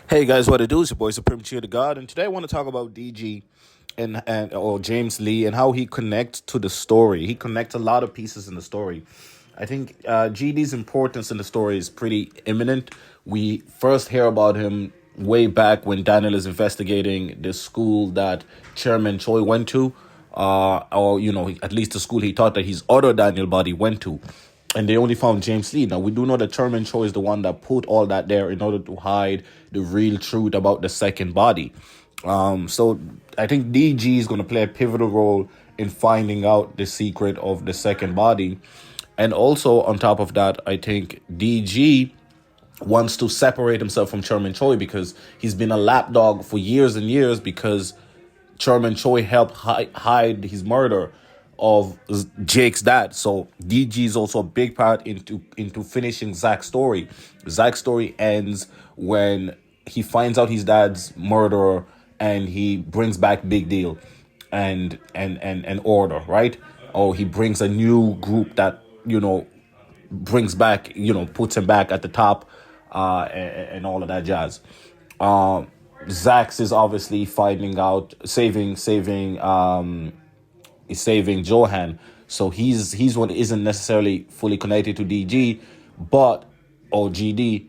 Hey guys, what it do? It's your boy Supreme Cheer the God, and today I want to talk about DG and or James Lee and how he connects to the story. He connects a lot of pieces in the story. I think GD's importance in the story is pretty imminent. We first hear about him way back when Daniel is investigating the school that Chairman Choi went to, or at least the school he thought that his other Daniel body went to, and they only found James Lee. Now we do know that Chairman Cho is the one that put all that there in order to hide the real truth about the second body. So I think DG is going to play a pivotal role in finding out the secret of the second body, and also on top of that, I think DG wants to separate himself from Chairman Choi because he's been a lapdog for years and years because Chairman Choi helped hide his murder of Jake's dad. So DG is also a big part into finishing Zach's story. Zach's story ends when he finds out his dad's murderer and he brings back Big Deal and order, right? Or he brings a new group that, brings back, puts him back at the top, and all of that jazz. Zax is obviously finding out, saving Johan. So he's one that isn't necessarily fully connected to DG, but or GD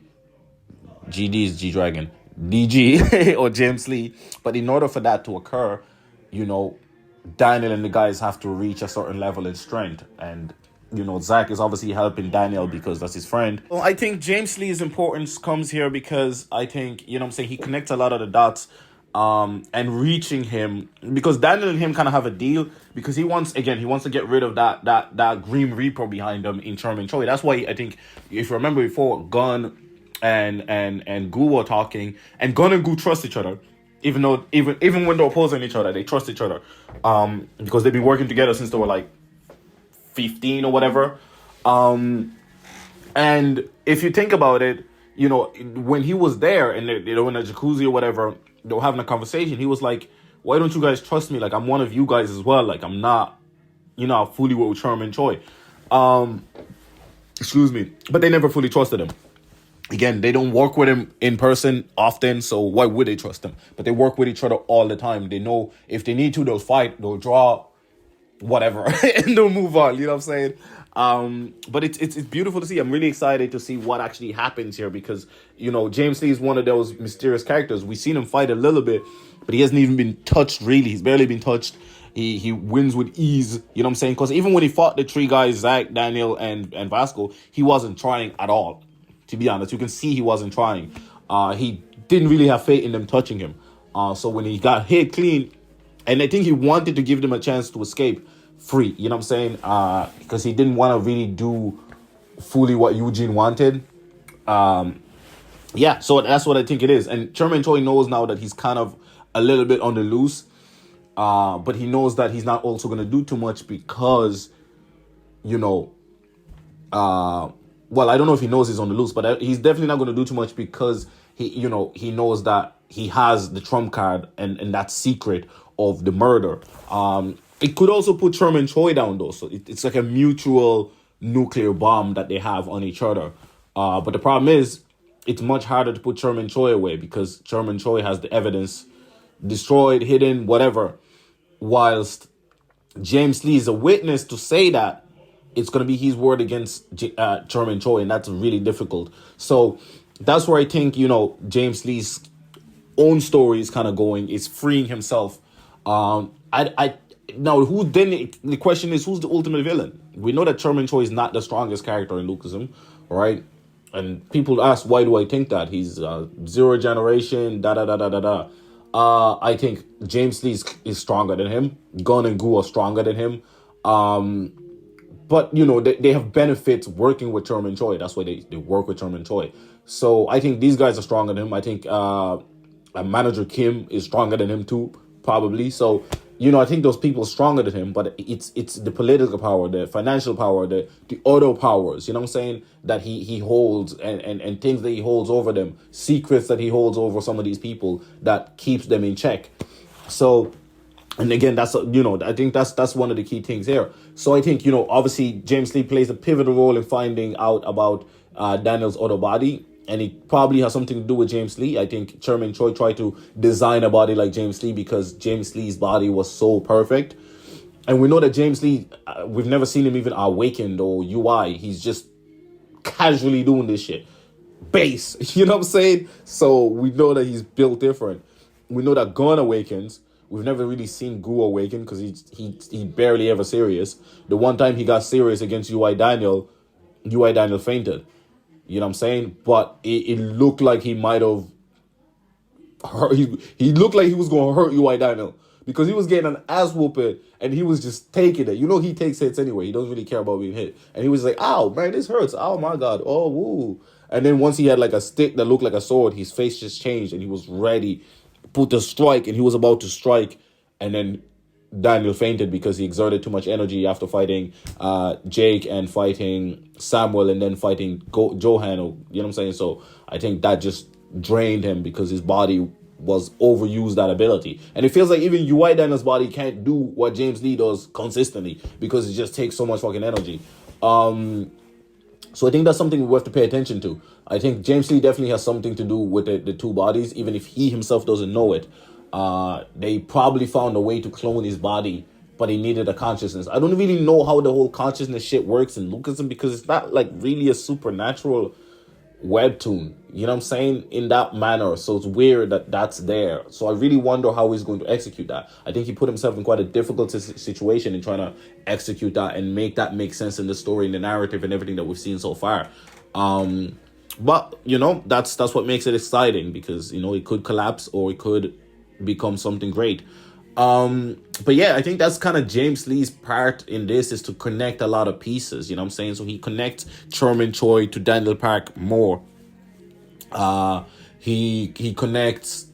is G Dragon, DG or James Lee. But in order for that to occur, Daniel and the guys have to reach a certain level in strength, and Zach is obviously helping Daniel because that's his friend. Well, I think James Lee's importance comes here because I think, he connects a lot of the dots, and reaching him, because Daniel and him kind of have a deal because he wants to get rid of that Grim Reaper behind him in Chairman Choi. That's why I think, if you remember before, Gun and Gu were talking, and Gun and Gu trust each other. Even when they're opposing each other, they trust each other. Because they've been working together since they were like 15 or whatever. And if you think about it, when he was there and they were in a jacuzzi or whatever, they were having a conversation, he was like, why don't you guys trust me? Like, I'm one of you guys as well. Like, I'm not, fully with Chairman Choi. Excuse me. But they never fully trusted him. Again, they don't work with him in person often, so why would they trust him? But they work with each other all the time. They know if they need to, they'll fight, they'll draw, whatever, and they'll move on. You know what I'm saying? But it's beautiful to see. I'm really excited to see what actually happens here because, James Lee is one of those mysterious characters. We've seen him fight a little bit, but he hasn't even been touched, really. He's barely been touched. He wins with ease, you know what I'm saying? Because even when he fought the three guys, Zach, Daniel, and Vasco, he wasn't trying at all. To be honest, you can see he wasn't trying. He didn't really have faith in them touching him. So when he got hit clean, and I think he wanted to give them a chance to escape free, you know what I'm saying? Because he didn't want to really do fully what Eugene wanted. So that's what I think it is. And Chairman Choi knows now that he's kind of a little bit on the loose. But he knows that he's not also going to do too much because, well, I don't know if he knows he's on the loose, but he's definitely not going to do too much because he knows that he has the trump card and that secret of the murder. It could also put Chairman Choi down though, so it's like a mutual nuclear bomb that they have on each other. But the problem is, it's much harder to put Chairman Choi away because Chairman Choi has the evidence destroyed, hidden, whatever, whilst James Lee is a witness to say that it's going to be his word against Chairman Choi, and that's really difficult. So that's where I think, James Lee's own story is kind of going. It's freeing himself. Now, the question is, who's the ultimate villain? We know that Chairman Choi is not the strongest character in Lookism, right? And people ask, why do I think that? He's zero generation, da-da-da-da-da-da. I think James Lee is stronger than him. Gun and Gu are stronger than him. But, they have benefits working with Chairman Choi. That's why they work with Chairman Choi. So I think these guys are stronger than him. I think Manager Kim is stronger than him too, probably. So, I think those people are stronger than him. But it's the political power, the financial power, the other powers, you know what I'm saying, that he holds and things that he holds over them, secrets that he holds over some of these people that keeps them in check. So, and again, that's, I think that's one of the key things here. So I think, obviously James Lee plays a pivotal role in finding out about Daniel's other body. and it probably has something to do with James Lee. I think Chairman Choi tried to design a body like James Lee because James Lee's body was so perfect. And we know that James Lee, we've never seen him even awakened or UI. He's just casually doing this shit. Base, you know what I'm saying? So we know that he's built different. We know that Gon awakens. We've never really seen Gu awaken because he barely ever serious. The one time he got serious against UI Daniel fainted. You know what I'm saying? But it looked like he might have hurt. He looked like he was going to hurt UI Daniel because he was getting an ass whooping and he was just taking it. You know he takes hits anyway. He doesn't really care about being hit. And he was like, "Ow, man, this hurts. Oh my god. Oh woo." And then once he had like a stick that looked like a sword, his face just changed and he was ready, put the strike, and he was about to strike, and then Daniel fainted because he exerted too much energy after fighting Jake and fighting Samuel and then fighting Johan. Or, you know what I'm saying? So I think that just drained him because his body was overused that ability. And it feels like even UI Daniel's body can't do what James Lee does consistently because it just takes so much fucking energy. So I think that's something we have to pay attention to. I think James Lee definitely has something to do with the two bodies, even if he himself doesn't know it. They probably found a way to clone his body, but he needed a consciousness. I don't really know how the whole consciousness shit works in Lookism because it's not like really a supernatural webtoon, you know what I'm saying, in that manner. So it's weird that that's there. So I really wonder how he's going to execute that. I think he put himself in quite a difficult situation in trying to execute that and make that make sense in the story and the narrative and everything that we've seen so far. But you know, that's what makes it exciting because, you know, it could collapse or it could become something great. But yeah, I think that's kind of James Lee's part in this, is to connect a lot of pieces, you know what I'm saying? So he connects Chairman Choi to Daniel Park more. He connects,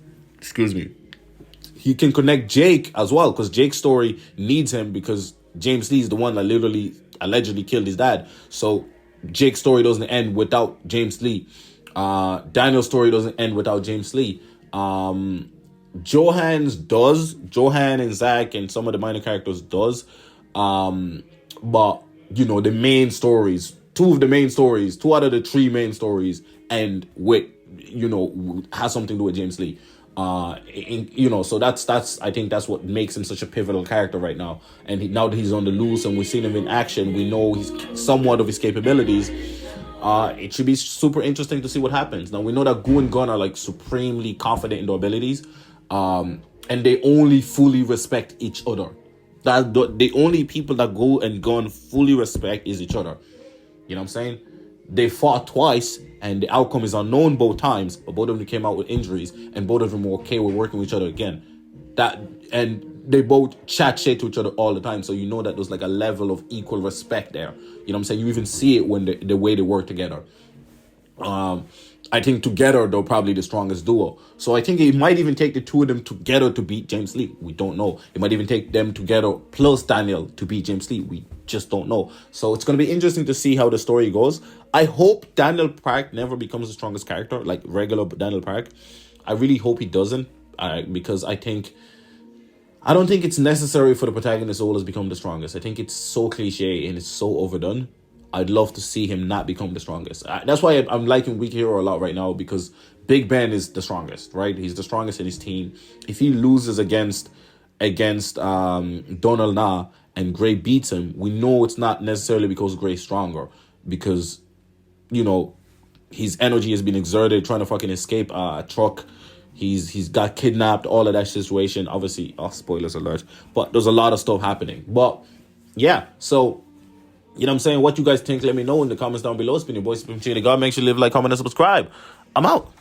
he can connect Jake as well because Jake's story needs him because James Lee is the one that literally allegedly killed his dad. So Jake's story doesn't end without James Lee. Daniel's story doesn't end without James Lee. Johan and Zach and some of the minor characters does. But, you know, the main stories, two out of the three main stories end with, you know, has something to do with James Lee. You know, so that's I think that's what makes him such a pivotal character right now. And now that he's on the loose and we've seen him in action, we know he's somewhat of his capabilities. It should be super interesting to see what happens. Now we know that Gu and Gun are like supremely confident in their abilities. And they only fully respect each other. That the only people that Gu and Gun fully respect is each other. You know what I'm saying? They fought twice and the outcome is unknown both times, but both of them came out with injuries and both of them were okay with working with each other again. And they both chat shit to each other all the time, so you know that there's like a level of equal respect there. You know what I'm saying? You even see it when the way they work together. I think together they're probably the strongest duo. So I think it might even take the two of them together to beat James Lee. We don't know. It might even take them together plus Daniel to beat James Lee. We just don't know. So it's going to be interesting to see how the story goes. I hope Daniel Park never becomes the strongest character, like regular Daniel Park. I really hope he doesn't, because I don't think it's necessary for the protagonist always become the strongest. I think it's so cliche and it's so overdone. I'd love to see him not become the strongest. That's why I'm liking Weak Hero a lot right now, because Big Ben is the strongest, right? He's the strongest in his team. If he loses against Donald Na and Gray beats him, we know it's not necessarily because Gray's stronger, because, you know, his energy has been exerted trying to fucking escape a truck. He's got kidnapped, all of that situation. Obviously, spoilers alert, but there's a lot of stuff happening. But yeah, so, you know what I'm saying? What you guys think, let me know in the comments down below. It's been your boy, Spin God. Make sure you leave a like, comment, and subscribe. I'm out.